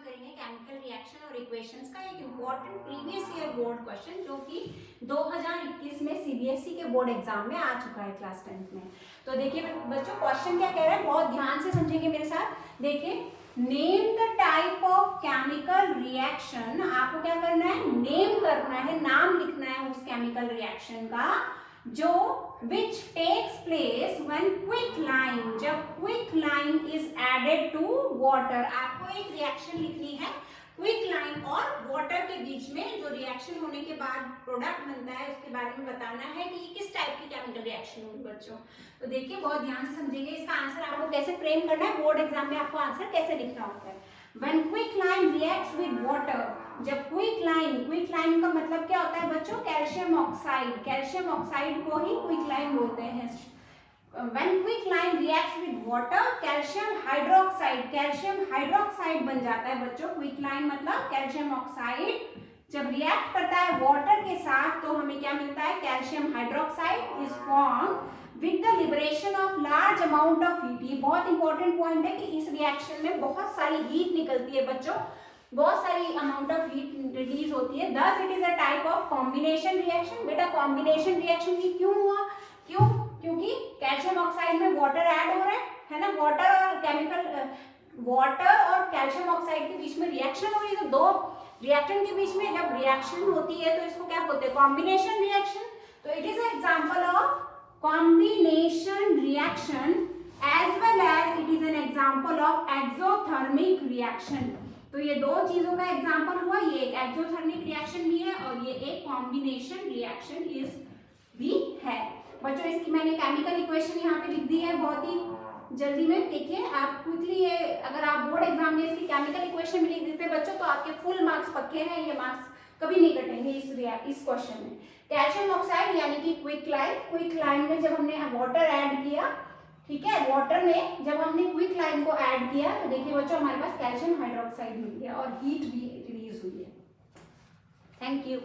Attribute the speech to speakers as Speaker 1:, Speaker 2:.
Speaker 1: करेंगे chemical reaction और equations का एक important previous year board question जो कि 2021 में सीबीएसई के बोर्ड एग्जाम में आ चुका है क्लास 10th में। तो देखिए बच्चों क्वेश्चन क्या कह रहा है, बहुत ध्यान से समझेंगे मेरे साथ। देखिए name the type of chemical reaction, आपको क्या करना है, नेम करना है, नाम लिखना है उस केमिकल रिएक्शन का जो which takes place when quicklime, जब quicklime is added to water। आपको एक रिएक्शन लिखनी है क्विकलाइम और वाटर के बीच में, जो रिएक्शन होने के बाद प्रोडक्ट बनता है उसके बारे में बताना है कि ये किस टाइप की केमिकल रिएक्शन होगी बच्चों। तो देखिए बहुत ध्यान से समझेंगे, इसका आंसर आपको कैसे फ्रेम करना है, बोर्ड एग्जाम में आपको आंसर कैसे लिखना होता है। When quicklime reacts with water, जब क्विकलाइम का मतलब क्या होता है बच्चों, कैल्शियम ऑक्साइड, कैल्शियम ऑक्साइड को ही क्विकलाइम बोलते हैं। When quicklime reacts with water, calcium hydroxide बन जाता है बच्चों। क्विकलाइम मतलब कैल्शियम ऑक्साइड जब रिएक्ट करता है वाटर के साथ तो हमें क्या मिलता है, calcium hydroxide is form with the liberation of large amount of heat. ये बहुत इंपॉर्टेंट पॉइंट है कि इस रिएक्शन में बहुत सारी हीट निकलती है बच्चों, बहुत सारी अमाउंट ऑफ हीट रिलीज होती है। Thus it is a type of combination reaction. बेटा कॉम्बिनेशन रिएक्शन भी क्यों हुआ, क्योंकि कैल्शियम ऑक्साइड में वाटर ऐड हो रहा है ना, वाटर और कैल्शियम ऑक्साइड के बीच में रिएक्शन हो रही है। तो दो रिएक्टेंट के बीच में जब रिएक्शन होती है तो इसको क्या बोलते हैं, कॉम्बिनेशन रिएक्शन। तो it is an example of combination reaction as well as it is an example of exothermic reaction. तो ये दो चीजों का एग्जांपल हुआ, ये एक एक्सोथर्मिक रिएक्शन भी है और ये एक कॉम्बिनेशन रिएक्शन इज भी है। बच्चों इसकी मैंने केमिकल इक्वेशन यहाँ पे लिख दी है बहुत ही जल्दी में। देखिए आप क्विकली ये, अगर आप बोर्ड एग्जाम में इसकी केमिकल इक्वेशन भी लिख देते बच्चों तो आपके फुल मार्क्स पक्के हैं, ये मार्क्स कभी नहीं कटेंगे इस क्वेश्चन में। कैल्शियम ऑक्साइड यानी कि क्विकलाइम में जब हमने वाटर ऐड किया, ठीक है, वाटर में जब हमने क्विकलाइम को ऐड किया तो देखिए बच्चों हमारे पास कैल्शियम हाइड्रोक्साइड मिल गया और हीट भी रिलीज हुई है। Thank you.